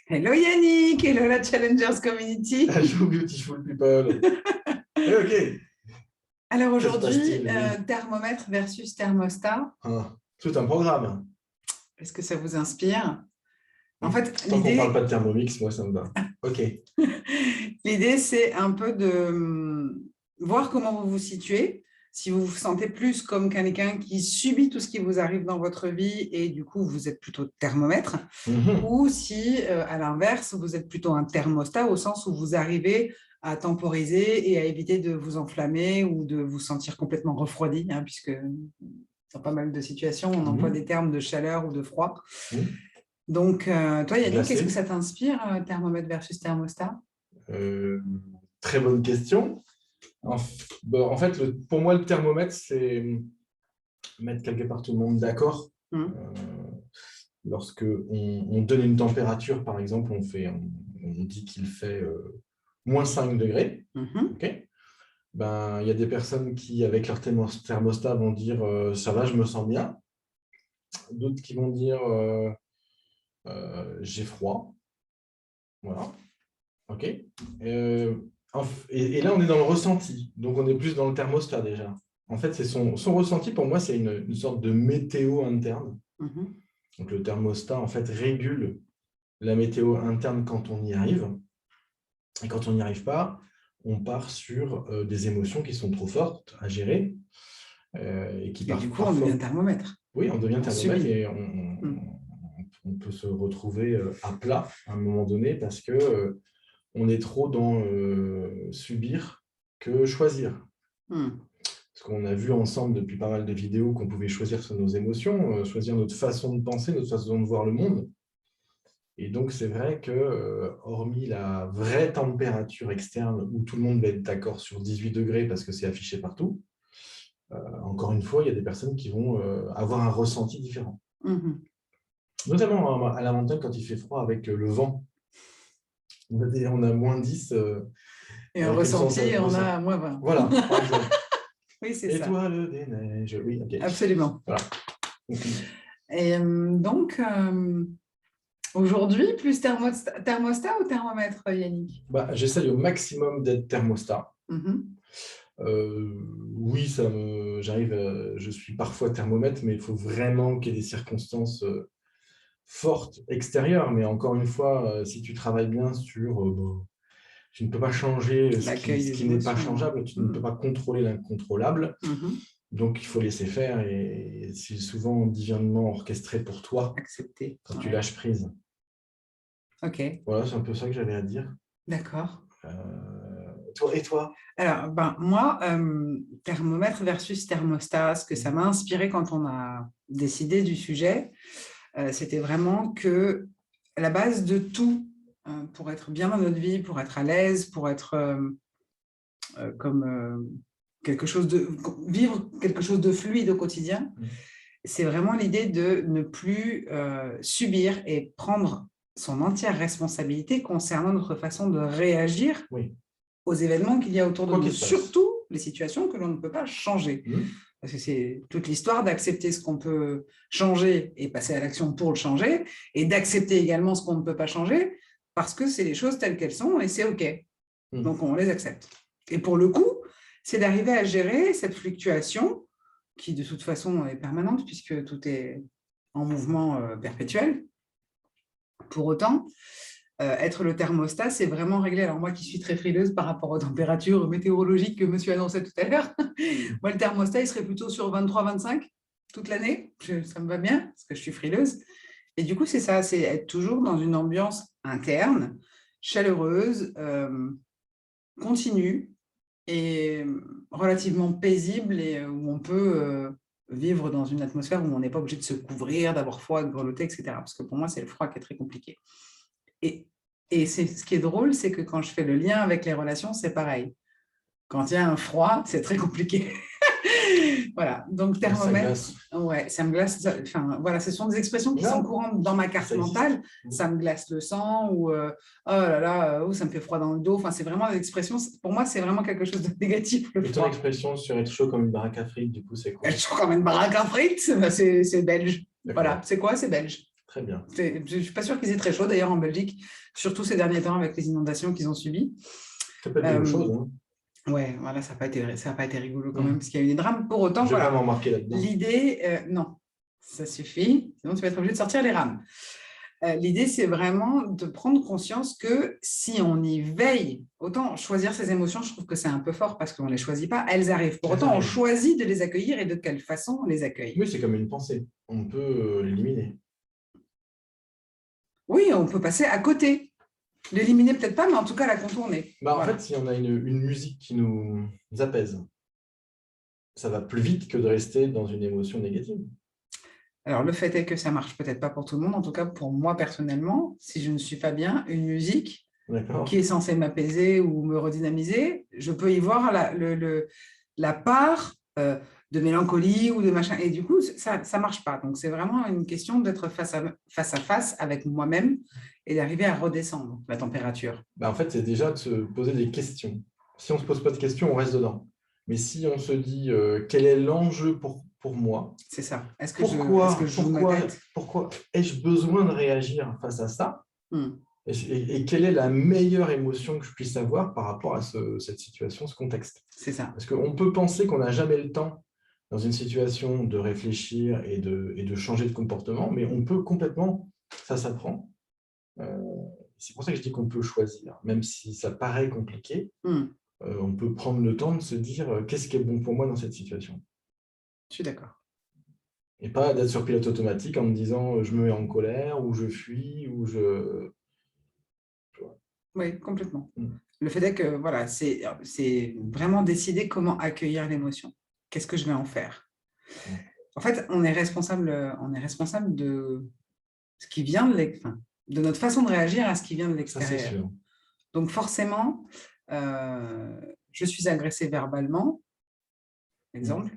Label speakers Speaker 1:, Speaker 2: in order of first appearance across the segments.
Speaker 1: Hello Yannick, hello la Challengers Community.
Speaker 2: Hello beautiful people. Ok,
Speaker 1: Alors
Speaker 2: que se
Speaker 1: aujourd'hui,
Speaker 2: passe-t-il? Oui.
Speaker 1: thermomètre versus thermostat,
Speaker 2: Ah, tout un programme.
Speaker 1: est-ce que ça vous inspire? En
Speaker 2: Hmm.
Speaker 1: fait,
Speaker 2: Tant qu'on ne parle pas de Thermomix, moi ça me va. Ok.
Speaker 1: l'idée c'est un peu de voir comment vous vous situez, si vous vous sentez plus comme quelqu'un qui subit tout ce qui vous arrive dans votre vie et du coup vous êtes plutôt thermomètre,
Speaker 2: Mhm.
Speaker 1: ou si à l'inverse vous êtes plutôt un thermostat au sens où vous arrivez à temporiser et à éviter de vous enflammer ou de vous sentir complètement refroidi, hein, puisque dans pas mal de situations, on emploie des
Speaker 2: Mhm.
Speaker 1: termes de chaleur ou de froid.
Speaker 2: Mhm.
Speaker 1: Donc, toi, Yannick, est-ce que
Speaker 2: Glacé.
Speaker 1: ça t'inspire, thermomètre versus thermostat?
Speaker 2: Euh, Très bonne question. En fait, pour moi, le thermomètre, c'est mettre quelque part tout le monde d'accord.
Speaker 1: Hum,
Speaker 2: Euh, Lorsque on donne une température, par exemple, on dit qu'il fait moins 5 degrés.
Speaker 1: mhm.
Speaker 2: Ok. Ben, il y a des personnes qui, avec leur thermostat, vont dire ça va, je me sens bien. D'autres qui vont dire j'ai froid. Voilà. OK. Et là, on est dans le ressenti. Donc, on est plus dans le thermostat déjà. En fait, c'est son ressenti, pour moi, c'est une sorte de météo interne.
Speaker 1: Mhm.
Speaker 2: Donc, le thermostat, en fait, régule la météo interne quand on y arrive. Et quand on n'y arrive pas, on part sur des émotions qui sont trop fortes à gérer et qui
Speaker 1: Et du coup, on devient
Speaker 2: parfois,
Speaker 1: thermomètre.
Speaker 2: oui, on devient
Speaker 1: On
Speaker 2: thermomètre
Speaker 1: subit.
Speaker 2: et
Speaker 1: Hum,
Speaker 2: on peut se retrouver à plat à un moment donné parce que on est trop dans subir que choisir.
Speaker 1: hum.
Speaker 2: Parce qu'on a vu ensemble depuis pas mal de vidéos qu'on pouvait choisir sur nos émotions, choisir notre façon de penser, notre façon de voir le monde. Et donc, c'est vrai que, hormis la vraie température externe où tout le monde va être d'accord sur 18 degrés parce que c'est affiché partout, encore une fois, il y a des personnes qui vont avoir un ressenti différent.
Speaker 1: Mhm.
Speaker 2: Notamment à la montagne, quand il fait froid avec le vent. On a moins 10
Speaker 1: Et un
Speaker 2: avec une
Speaker 1: ressenti,
Speaker 2: sensation.
Speaker 1: on a -20.
Speaker 2: Voilà, par exemple.
Speaker 1: Oui, c'est ça.
Speaker 2: Étoile des neiges. Oui, ok.
Speaker 1: Absolument.
Speaker 2: Voilà. Mhm.
Speaker 1: Et donc, aujourd'hui, plus thermostat ou thermomètre, Yannick?
Speaker 2: Bah, j'essaye au maximum d'être thermostat.
Speaker 1: Mhm.
Speaker 2: Oui, j'arrive, je suis parfois thermomètre, mais il faut vraiment qu'il y ait des circonstances fortes extérieures. Mais encore une fois, si tu travailles bien sur, bon, tu ne peux pas changer
Speaker 1: L'accueil
Speaker 2: ce
Speaker 1: des
Speaker 2: qui n'est pas
Speaker 1: émotions.
Speaker 2: changeable, tu ne peux
Speaker 1: Mhm.
Speaker 2: pas contrôler l'incontrôlable.
Speaker 1: Mhm.
Speaker 2: Donc, il faut laisser faire et c'est souvent divinement orchestré pour toi
Speaker 1: Accepter.
Speaker 2: quand tu
Speaker 1: Ouais.
Speaker 2: lâches prise.
Speaker 1: OK,
Speaker 2: Voilà, c'est un peu ça que j'avais à dire.
Speaker 1: d'accord.
Speaker 2: Toi et toi?
Speaker 1: Alors, ben, moi, thermomètre versus thermostat, ce que ça
Speaker 2: Mhm.
Speaker 1: m'a inspiré quand on a décidé du sujet, c'était vraiment que la base de tout, pour être bien dans notre vie, pour être à l'aise, pour être comme quelque chose de vivre quelque chose de fluide au quotidien,
Speaker 2: Mhm.
Speaker 1: c'est vraiment l'idée de ne plus subir et prendre son entière responsabilité concernant notre façon de réagir
Speaker 2: Oui,
Speaker 1: aux événements qu'il y a autour de
Speaker 2: quoi
Speaker 1: nous,
Speaker 2: qu'il se passe.
Speaker 1: surtout les situations que l'on ne peut pas changer.
Speaker 2: Mhm.
Speaker 1: Parce que c'est toute l'histoire d'accepter ce qu'on peut changer et passer à l'action pour le changer, et d'accepter également ce qu'on ne peut pas changer, parce que c'est les choses telles qu'elles sont et c'est OK.
Speaker 2: Mhm.
Speaker 1: Donc, on les accepte. Et pour le coup, c'est d'arriver à gérer cette fluctuation qui, de toute façon, est permanente puisque tout est en mouvement perpétuel. Pour autant, être le thermostat, c'est vraiment régler. Alors moi qui suis très frileuse par rapport aux températures météorologiques que monsieur annonçait tout à l'heure, moi le thermostat, il serait plutôt sur 23-25 toute l'année. Ça me va bien parce que je suis frileuse. Et du coup, c'est ça, c'est être toujours dans une ambiance interne, chaleureuse, continue et relativement paisible et où on peut vivre dans une atmosphère où on n'est pas obligé de se couvrir, d'avoir froid, de grelotter, etc. Parce que pour moi, c'est le froid qui est très compliqué. Et, et ce qui est drôle, c'est que quand je fais le lien avec les relations, c'est pareil. Quand il y a un froid, c'est très compliqué. Voilà, donc
Speaker 2: Ah, ça
Speaker 1: thermomètre,
Speaker 2: glace.
Speaker 1: ouais, ça me glace. Enfin, voilà, ce sont des expressions qui sont
Speaker 2: Non,
Speaker 1: courantes dans ma carte
Speaker 2: ça existe.
Speaker 1: mentale. Ça me glace le sang ou oh là là, oh, ça me fait froid dans le dos. Enfin, c'est vraiment des expressions. Pour moi, c'est vraiment quelque chose de négatif, le
Speaker 2: Et ton
Speaker 1: froid.
Speaker 2: expression sur être chaud comme une baraque à frites, du coup, c'est quoi?
Speaker 1: Je trouve quand même baraque à frites, c'est belge. Voilà,
Speaker 2: D'accord,
Speaker 1: c'est quoi? C'est belge.
Speaker 2: Très bien.
Speaker 1: Je ne suis pas sûre qu'ils aient très chaud, d'ailleurs, en Belgique, surtout ces derniers temps avec les inondations qu'ils ont subies.
Speaker 2: Ça peut être quelque chose. Hein.
Speaker 1: Ouais, voilà, ça n'a pas été rigolo quand même, parce qu'il y a eu des drames. Pour autant,
Speaker 2: je vais
Speaker 1: voilà,
Speaker 2: pas m'embarquer là-dedans.
Speaker 1: L'idée, non, ça suffit, sinon tu vas être obligé de sortir les rames. L'idée, c'est vraiment de prendre conscience que si on y veille, autant choisir ses émotions, je trouve que c'est un peu fort parce qu'on ne les choisit pas, elles arrivent. Pour autant, on choisit de les accueillir et de quelle façon on les accueille.
Speaker 2: Oui, c'est comme une pensée. On peut l'éliminer.
Speaker 1: Oui, on peut passer à côté. L'éliminer peut-être pas, mais en tout cas la contourner.
Speaker 2: En fait, si on a une musique qui nous apaise, ça va plus vite que de rester dans une émotion négative. Alors,
Speaker 1: le fait est que ça ne marche peut-être pas pour tout le monde. En tout cas, pour moi, personnellement, si je ne suis pas bien, une musique qui est censée m'apaiser ou me redynamiser, je peux y voir la part de mélancolie ou de machin. Et du coup, ça ne marche pas. Donc, c'est vraiment une question d'être face à face avec moi-même et d'arriver à redescendre la température.
Speaker 2: En fait, c'est déjà de se poser des questions. Si on ne se pose pas de questions, on reste dedans. Mais si on se dit quel est l'enjeu pour moi,
Speaker 1: c'est ça.
Speaker 2: Pourquoi ai-je besoin de réagir face à ça et quelle est la meilleure émotion que je puisse avoir par rapport à cette situation, ce contexte.
Speaker 1: C'est ça.
Speaker 2: Parce qu'on peut penser qu'on n'a jamais le temps dans une situation de réfléchir et de changer de comportement, mais on peut complètement, ça s'apprend. C'est pour ça que je dis qu'on peut choisir, même si ça paraît compliqué. On peut prendre le temps de se dire qu'est-ce qui est bon pour moi dans cette situation.
Speaker 1: Je suis d'accord.
Speaker 2: Et pas d'être sur pilote automatique en me disant je me mets en colère ou je fuis ou je...
Speaker 1: Oui, complètement. Le fait est que voilà, c'est vraiment décider comment accueillir l'émotion. Qu'est-ce que je vais en faire? En fait, on est responsable de ce qui vient de notre façon de réagir à ce qui vient de l'extérieur. Donc forcément, je suis agressée verbalement, exemple.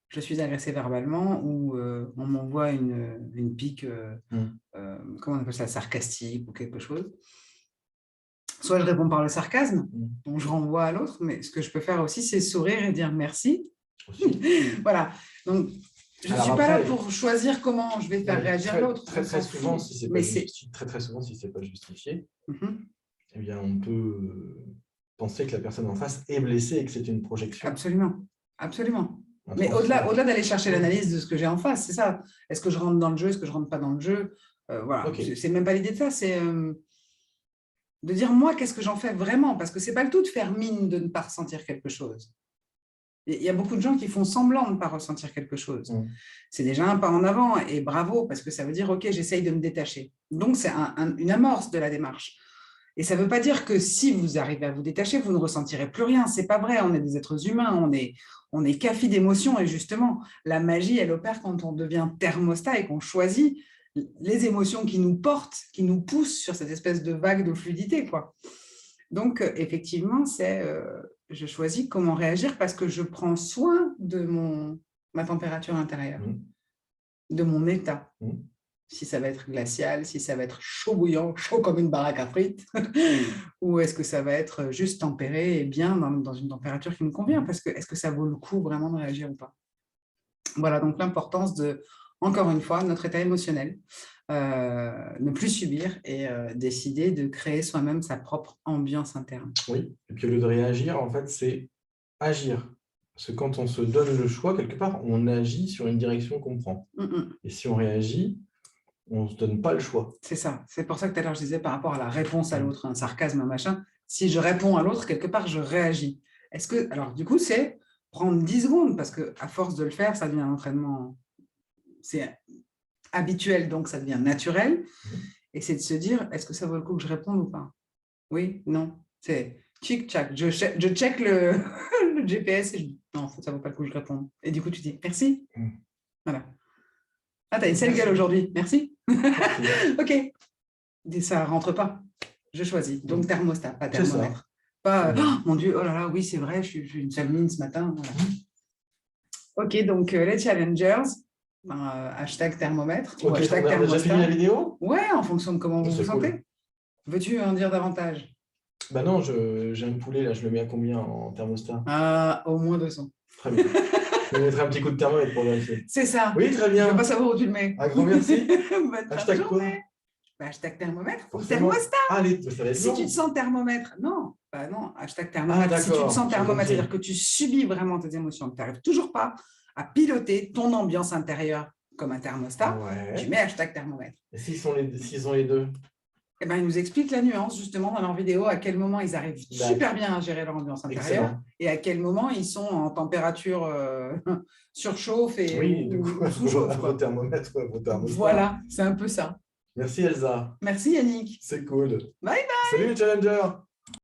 Speaker 1: Je suis agressée verbalement ou on m'envoie une pique, comment on appelle ça, sarcastique ou quelque chose. Soit je réponds par le sarcasme, donc je renvoie à l'autre, mais ce que je peux faire aussi, c'est sourire et dire merci. Voilà. Donc, je ne suis pas là pour choisir comment je vais faire réagir l'autre.
Speaker 2: Très souvent, si ce n'est pas justifié, eh bien, on peut penser que la personne en face est blessée et que c'est une projection.
Speaker 1: Absolument. Absolument. Mais au-delà d'aller chercher l'analyse de ce que j'ai en face, c'est ça. Est-ce que je rentre dans le jeu? Est-ce que je ne rentre pas dans le jeu? Voilà. C'est même pas l'idée de ça. C'est de dire, moi, qu'est-ce que j'en fais vraiment? Parce que ce n'est pas le tout de faire mine de ne pas ressentir quelque chose. Il y a beaucoup de gens qui font semblant de ne pas ressentir quelque chose. C'est déjà un pas en avant et bravo, parce que ça veut dire, OK, j'essaye de me détacher. Donc, c'est une amorce de la démarche. Et ça ne veut pas dire que si vous arrivez à vous détacher, vous ne ressentirez plus rien. Ce n'est pas vrai, on est des êtres humains, on est café d'émotions. Et justement, la magie, elle opère quand on devient thermostat et qu'on choisit les émotions qui nous portent, qui nous poussent sur cette espèce de vague de fluidité, quoi. Donc, effectivement, je choisis comment réagir parce que je prends soin de ma température intérieure, de mon état. Si ça va être glacial, si ça va être chaud bouillant, chaud comme une baraque à frites, ou est-ce que ça va être juste tempéré et bien dans une température qui me convient, parce que est-ce que ça vaut le coup vraiment de réagir ou pas? Voilà, donc l'importance de, encore une fois, notre état émotionnel, ne plus subir et décider de créer soi-même sa propre ambiance interne.
Speaker 2: Oui, et puis au lieu de réagir, en fait, c'est agir. Parce que quand on se donne le choix, quelque part, on agit sur une direction qu'on prend. Et si on réagit, on ne se donne pas le choix.
Speaker 1: C'est ça. C'est pour ça que tout à l'heure, je disais par rapport à la réponse à l'autre, un sarcasme, un machin, si je réponds à l'autre, quelque part, je réagis. Alors, du coup, c'est prendre 10 secondes, parce qu'à force de le faire, ça devient un entraînement, c'est habituel, donc ça devient naturel. Et c'est de se dire, est-ce que ça vaut le coup que je réponde ou pas? Oui, non. C'est tchic-tchac. Je check le GPS et je dis, non, ça ne vaut pas le coup que je réponde. Et du coup, tu dis, merci. Voilà. Ah, tu as une sale gueule aujourd'hui. Merci. OK. Ça ne rentre pas. Je choisis. Donc, thermostat, pas thermomètre. Pas, oh, mon Dieu, oh là là, oui, c'est vrai, je suis une sale mine ce matin. Voilà. OK, donc les challengers, hashtag thermomètre.
Speaker 2: Ou hashtag thermostat. On a déjà fini la vidéo?
Speaker 1: Ouais, en fonction de comment vous vous sentez. Veux-tu en dire davantage?
Speaker 2: Non, j'ai un poulet, là, je le mets à combien en thermostat?
Speaker 1: Au moins 200.
Speaker 2: Très bien. Je mettrai un petit coup de thermomètre pour vérifier.
Speaker 1: C'est ça.
Speaker 2: Oui, très
Speaker 1: Je
Speaker 2: bien.
Speaker 1: ne veux pas savoir où tu le mets.
Speaker 2: Un grand merci.
Speaker 1: Bonne
Speaker 2: Hashtag quoi?
Speaker 1: journée. Bah, hashtag thermomètre ou
Speaker 2: Forcément.
Speaker 1: thermostat.
Speaker 2: Ah, ça va être
Speaker 1: Si
Speaker 2: long.
Speaker 1: tu te sens thermomètre, non. Bah non, hashtag
Speaker 2: Ah,
Speaker 1: thermomètre. Si tu te
Speaker 2: d'accord,
Speaker 1: sens
Speaker 2: j'ai
Speaker 1: thermomètre,
Speaker 2: compris.
Speaker 1: c'est-à-dire que tu subis vraiment tes émotions, que tu n'arrives toujours pas à piloter ton ambiance intérieure comme un thermostat, tu
Speaker 2: Ouais.
Speaker 1: mets hashtag thermomètre.
Speaker 2: Et s'ils ont les deux?
Speaker 1: Eh ben, ils nous expliquent la nuance justement dans leur vidéo, à quel moment ils arrivent super bien à gérer leur ambiance intérieure.
Speaker 2: Excellent.
Speaker 1: Et à quel moment ils sont en température surchauffe
Speaker 2: Oui, du coup,
Speaker 1: ou sous-chauffe.
Speaker 2: vos thermomètres, vos thermostats.
Speaker 1: Voilà, c'est un peu ça.
Speaker 2: Merci Elsa.
Speaker 1: Merci Yannick.
Speaker 2: C'est cool.
Speaker 1: Bye bye.
Speaker 2: Salut les challengers.